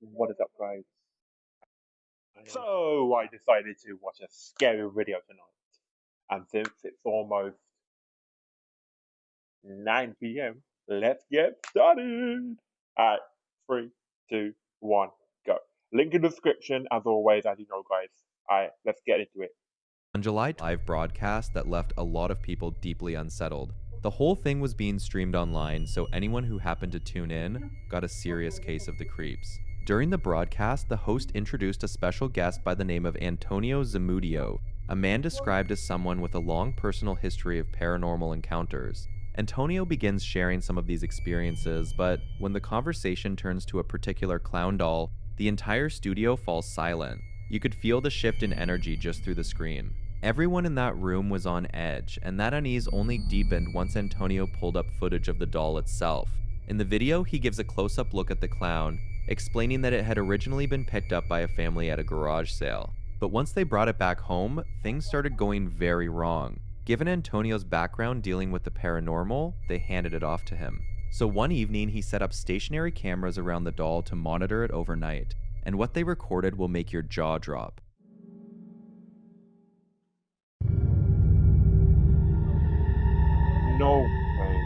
What is up, guys? So I decided to watch a scary video tonight, and since it's almost 9 p.m., let's get started. At 3, 2, 1, go. Link in the description, as always, as you know, guys. Alright, let's get into it. On July live broadcast that left a lot of people deeply unsettled. The whole thing was being streamed online, so anyone who happened to tune in got a serious case of the creeps. During the broadcast, the host introduced a special guest by the name of Antonio Zamudio, a man described as someone with a long personal history of paranormal encounters. Antonio begins sharing some of these experiences, but when the conversation turns to a particular clown doll, the entire studio falls silent. You could feel the shift in energy just through the screen. Everyone in that room was on edge, and that unease only deepened once Antonio pulled up footage of the doll itself. In the video, he gives a close-up look at the clown, explaining that it had originally been picked up by a family at a garage sale. But once they brought it back home, things started going very wrong. Given Antonio's background dealing with the paranormal, they handed it off to him. So one evening, he set up stationary cameras around the doll to monitor it overnight, and what they recorded will make your jaw drop. No way.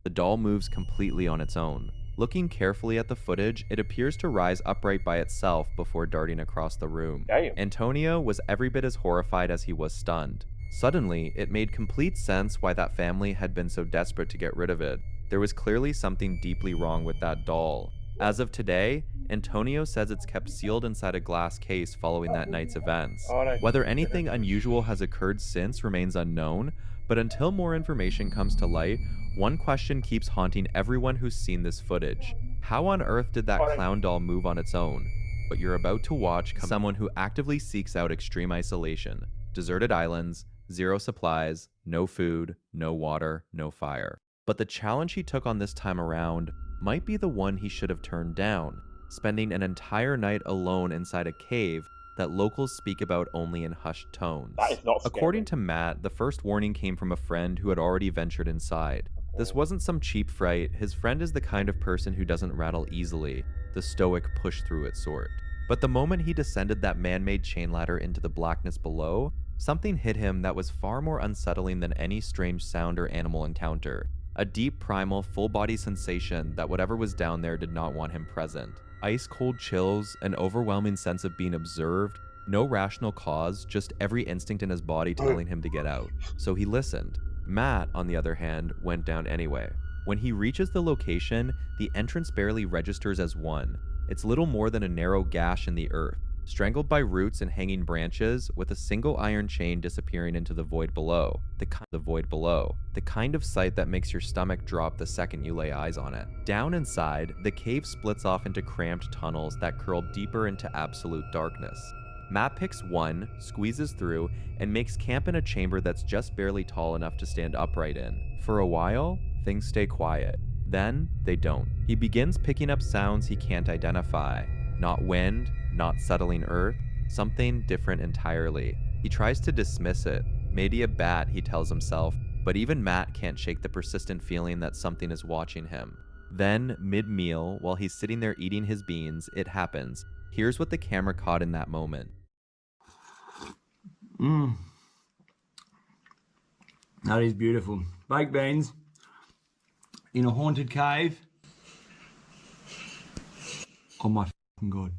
The doll moves completely on its own. Looking carefully at the footage, it appears to rise upright by itself before darting across the room. Damn. Antonio was every bit as horrified as he was stunned. Suddenly, it made complete sense why that family had been so desperate to get rid of it. There was clearly something deeply wrong with that doll. As of today, Antonio says it's kept sealed inside a glass case following that night's events. Whether anything unusual has occurred since remains unknown, but until more information comes to light, one question keeps haunting everyone who's seen this footage. How on earth did that clown doll move on its own? What you're about to watch comes from someone who actively seeks out extreme isolation, deserted islands, zero supplies, no food, no water, no fire. But the challenge he took on this time around might be the one he should have turned down, spending an entire night alone inside a cave that locals speak about only in hushed tones. That is not scary. According to Matt, the first warning came from a friend who had already ventured inside. This wasn't some cheap fright. His friend is the kind of person who doesn't rattle easily, the stoic push-through-it sort. But the moment he descended that man-made chain ladder into the blackness below, something hit him that was far more unsettling than any strange sound or animal encounter. A deep, primal, full-body sensation that whatever was down there did not want him present. Ice-cold chills, an overwhelming sense of being observed, no rational cause, just every instinct in his body telling him to get out. So he listened. Matt, on the other hand, went down anyway. When he reaches the location, the entrance barely registers as one. It's little more than a narrow gash in the earth, strangled by roots and hanging branches, with a single iron chain disappearing into the void below. The kind of sight that makes your stomach drop the second you lay eyes on it. Down inside, the cave splits off into cramped tunnels that curl deeper into absolute darkness. Matt picks one, squeezes through, and makes camp in a chamber that's just barely tall enough to stand upright in. For a while, things stay quiet. Then, they don't. He begins picking up sounds he can't identify. Not wind, not settling earth, something different entirely. He tries to dismiss it. Maybe a bat, he tells himself, but even Matt can't shake the persistent feeling that something is watching him. Then, mid-meal, while he's sitting there eating his beans, it happens. Here's what the camera caught in that moment. That is beautiful. Baked beans in a haunted cave. Oh my fucking God.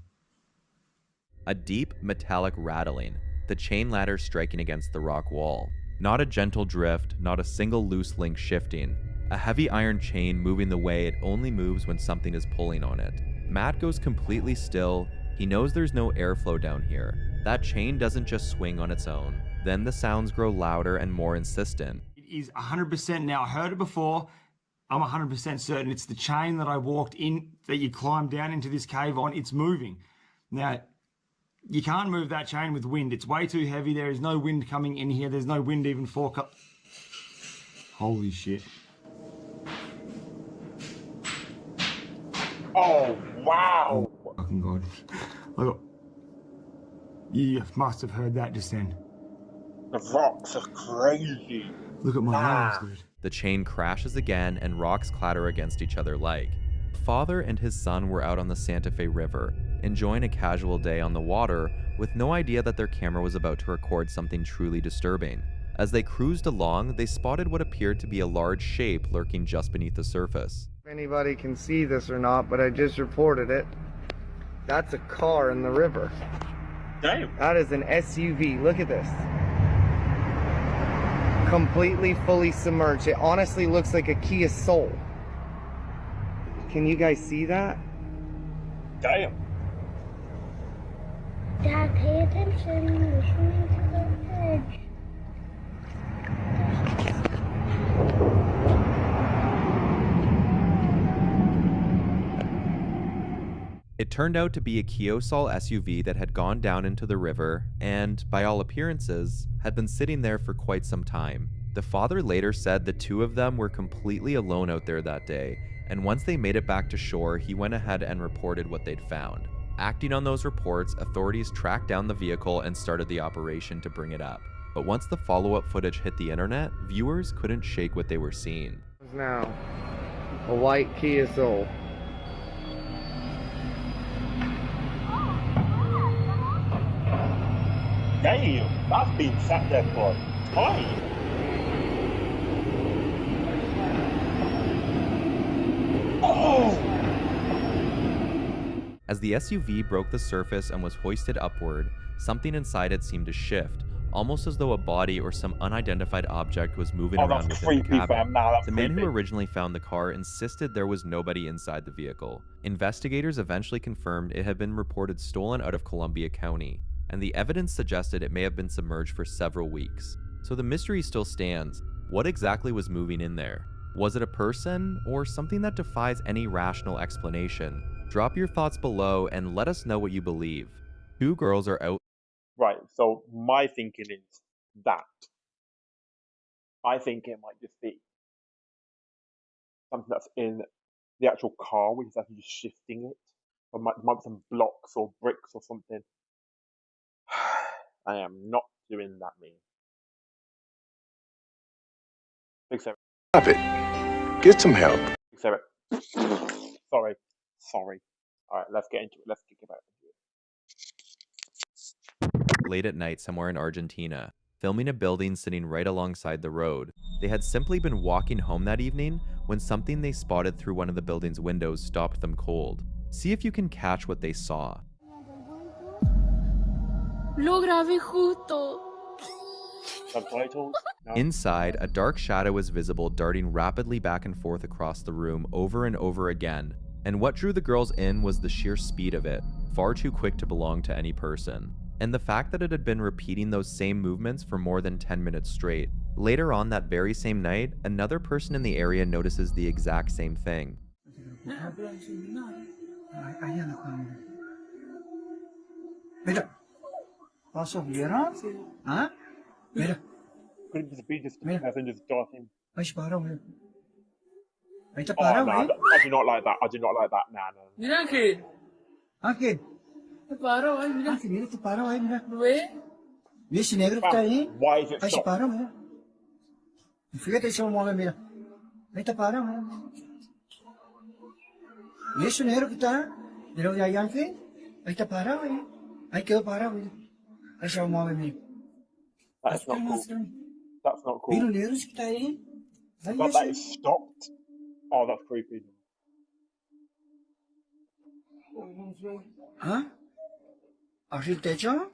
A deep, metallic rattling, the chain ladder striking against the rock wall. Not a gentle drift, not a single loose link shifting. A heavy iron chain moving the way it only moves when something is pulling on it. Matt goes completely still. He knows there's no airflow down here. That chain doesn't just swing on its own. Then the sounds grow louder and more insistent. It is 100% now. I heard it before. I'm 100% certain it's the chain that I walked in, that you climbed down into this cave on. It's moving. Now, you can't move that chain with wind. It's way too heavy. There is no wind coming in here. There's no wind even for... Holy shit. Oh, wow. Oh, fucking God. Look, you must have heard that just then. The rocks are crazy. Look at my nose, dude. The chain crashes again and rocks clatter against each other like. father and his son were out on the Santa Fe River, enjoying a casual day on the water with no idea that their camera was about to record something truly disturbing. As they cruised along, they spotted what appeared to be a large shape lurking just beneath the surface. If anybody can see this or not, but I just reported it. That's a car in the river. Damn. That is an SUV. Look at this. Completely fully submerged. It honestly looks like a Kia Soul. Can you guys see that? Damn. Dad, pay attention. We're swimming to the edge. It turned out to be a Kia Soul SUV that had gone down into the river and, by all appearances, had been sitting there for quite some time. The father later said the two of them were completely alone out there that day, and once they made it back to shore, he went ahead and reported what they'd found. Acting on those reports, authorities tracked down the vehicle and started the operation to bring it up. But once the follow-up footage hit the internet, viewers couldn't shake what they were seeing. Now, a white Kia Soul. Damn, that's been sat there for time. Oh! As the SUV broke the surface and was hoisted upward, something inside it seemed to shift, almost as though a body or some unidentified object was moving around That's within the creepy, cabin. fam. Nah, that's The man who creepy. originally found the car insisted there was nobody inside the vehicle. Investigators eventually confirmed it had been reported stolen out of Columbia County, and the evidence suggested it may have been submerged for several weeks. So the mystery still stands. What exactly was moving in there? Was it a person, or something that defies any rational explanation? Drop your thoughts below and let us know what you believe. Two girls are out. Right, so my thinking is that. I think it might just be something that's in the actual car, which is actually just shifting it. Or might be some blocks or bricks or something. I am not doing that, me. Big Sarah. Stop it. Get some help. Big Sarah. Sorry. Alright, let's get into it. Let's kick it back into it. Late at night somewhere in Argentina, filming a building sitting right alongside the road. They had simply been walking home that evening when something they spotted through one of the building's windows stopped them cold. See if you can catch what they saw. Lo grabé justo. Subtitles? No? Inside, a dark shadow was visible darting rapidly back and forth across the room over and over again. And what drew the girls in was the sheer speed of it, far too quick to belong to any person. And the fact that it had been repeating those same movements for more than 10 minutes straight. Later on that very same night, another person in the area notices the exact same thing. Mira, pasok vieron? ¿Ah? Mira, Could it just be just Mira. person just darting? ay parang. Ay ta Oh, parang no, eh. I do not like that. I do not like that. Nah, no. Mira que Ángel, te paro, ay, mira. Ángel, mira, te parang ay, mira. ¿Lo ve? Mira si negro que está ahí. Why is it Ay, si stopped? parang, mira. Fíjate si mueve, mira. Ahí está parang, mira. Mira si negro que está. Mira de ahí, Ángel. Ahí está parang, eh. Ahí quedó parado, mira. Ahí se mueve, mira. That's not cool. That's not Mira cool. el negro que está ahí. Ahí But that ese. is stopped. Oh, that's creepy. ¿Ah? ¿Arriba el techo?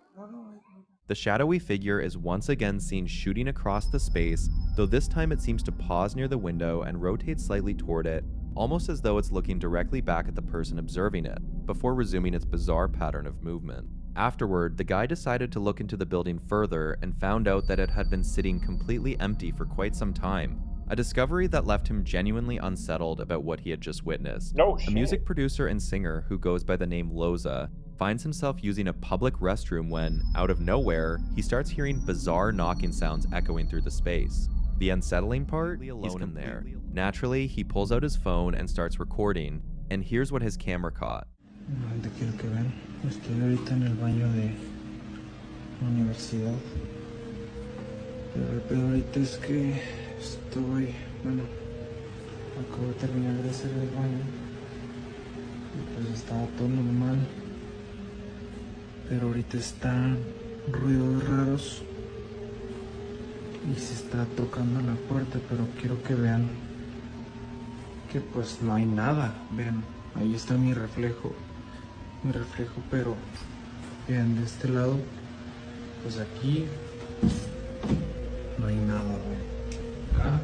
The shadowy figure is once again seen shooting across the space, though this time it seems to pause near the window and rotate slightly toward it, almost as though it's looking directly back at the person observing it, before resuming its bizarre pattern of movement. Afterward, the guy decided to look into the building further and found out that it had been sitting completely empty for quite some time, a discovery that left him genuinely unsettled about what he had just witnessed. No A shit. music producer and singer who goes by the name Loza finds himself using a public restroom when, out of nowhere, he starts hearing bizarre knocking sounds echoing through the space. The unsettling part? He's alone in there. Naturally, he pulls out his phone and starts recording, and here's what his camera caught. Te quiero que vean. Estoy ahorita en el baño de la universidad. Pero el peor ahorita es que estoy, bueno, acabo de terminar de hacer el baño Y pues estaba todo normal. Pero ahorita están ruidos raros. Y se está tocando la puerta, pero quiero que vean que pues no hay nada. Vean, ahí está mi reflejo. Pero vean, de este lado, pues aquí no hay nada. Vean. Acá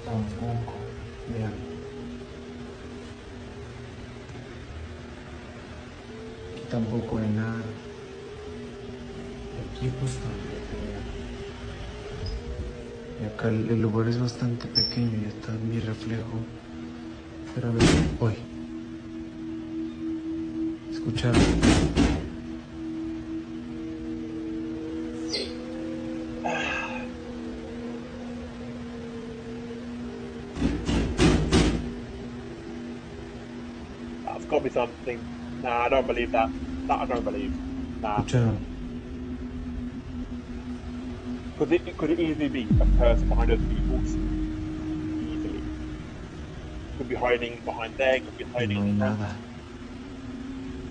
tampoco. Vean. Aquí tampoco hay nada. Y aquí pues tampoco. Vean. Y acá el lugar es bastante pequeño y está mi reflejo. Pero a ver, hoy. ¿Escucharon? That's got to be something. Nah, I don't believe that. That I don't believe. Nah. ¿Escucharon? Could it easily be a person behind those people? Easily. Could be hiding behind there, could be Y hiding no hay in front. nada.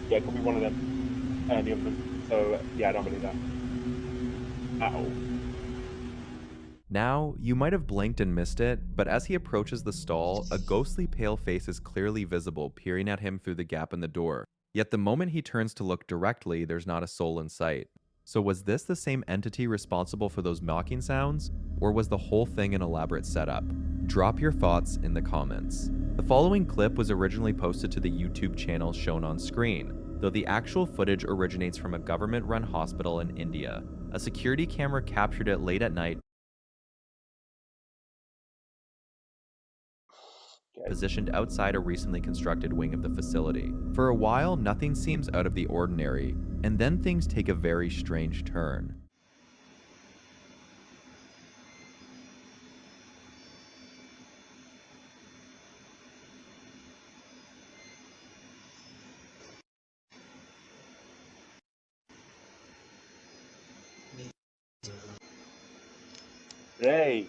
Yeah, it could be one of them. Any of them. So, yeah, I don't believe that. At all. Now, you might have blinked and missed it, but as he approaches the stall, a ghostly pale face is clearly visible, peering at him through the gap in the door. Yet the moment he turns to look directly, there's not a soul in sight. So was this the same entity responsible for those knocking sounds, or was the whole thing an elaborate setup? Drop your thoughts in the comments. The following clip was originally posted to the YouTube channel shown on screen, though the actual footage originates from a government-run hospital in India. A security camera captured it late at night, positioned outside a recently constructed wing of the facility. For a while, nothing seems out of the ordinary, and then things take a very strange turn. Hey.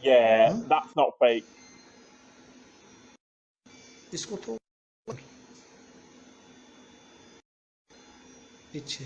Yeah, that's not fake. इसको तो पीछे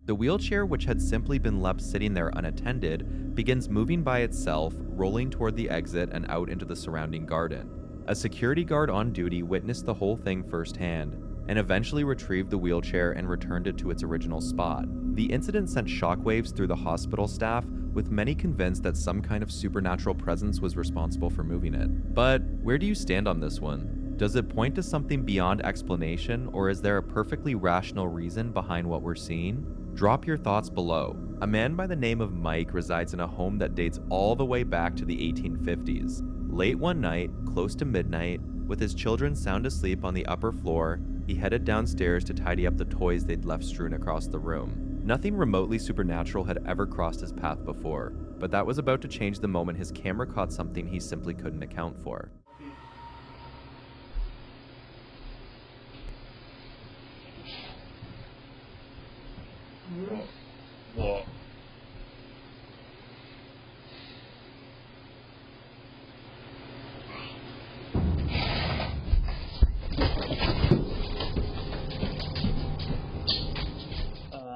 The wheelchair, which had simply been left sitting there unattended, begins moving by itself, rolling toward the exit and out into the surrounding garden. A security guard on duty witnessed the whole thing firsthand, and eventually retrieved the wheelchair and returned it to its original spot. The incident sent shockwaves through the hospital staff, with many convinced that some kind of supernatural presence was responsible for moving it. But where do you stand on this one? Does it point to something beyond explanation, or is there a perfectly rational reason behind what we're seeing? Drop your thoughts below. A man by the name of Mike resides in a home that dates all the way back to the 1850s. Late one night, close to midnight, with his children sound asleep on the upper floor, he headed downstairs to tidy up the toys they'd left strewn across the room. Nothing remotely supernatural had ever crossed his path before, but that was about to change the moment his camera caught something he simply couldn't account for. What?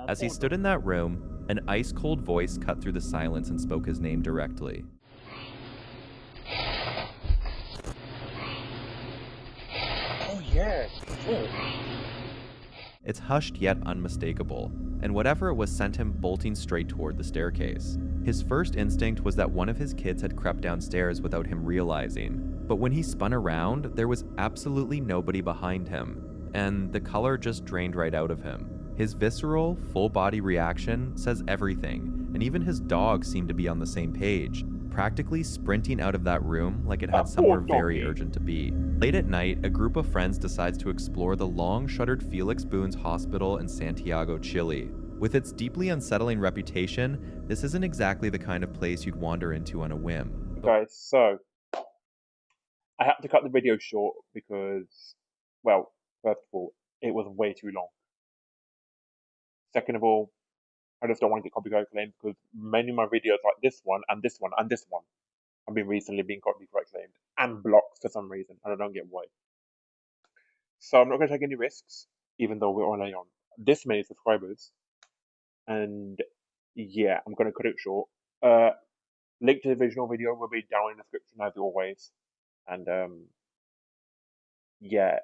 As he stood in that room, an ice-cold voice cut through the silence and spoke his name directly. Oh, yeah. Oh. It's hushed yet unmistakable, and whatever it was sent him bolting straight toward the staircase. His first instinct was that one of his kids had crept downstairs without him realizing, but when he spun around, there was absolutely nobody behind him, and the color just drained right out of him. His visceral, full-body reaction says everything, and even his dog seemed to be on the same page, practically sprinting out of that room like it had somewhere very urgent to be. Late at night, a group of friends decides to explore the long-shuttered Felix Boons Hospital in Santiago, Chile. With its deeply unsettling reputation, this isn't exactly the kind of place you'd wander into on a whim. Okay, so I had to cut the video short because, well, first of all, it was way too long. Second of all, I just don't want to get copyright claimed because many of my videos, like this one and this one and this one, have been recently being copyright claimed and blocked for some reason, and I don't get why. So I'm not going to take any risks, even though we're only on this many subscribers. And yeah, I'm going to cut it short. Link to the original video will be down in the description as always. And yeah,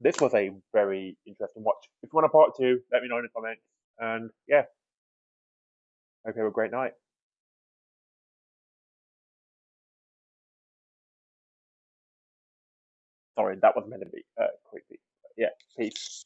this was a very interesting watch. If you want a part 2, let me know in the comments. And yeah, hope you have a great night. Sorry, that was meant to be creepy. But yeah, peace.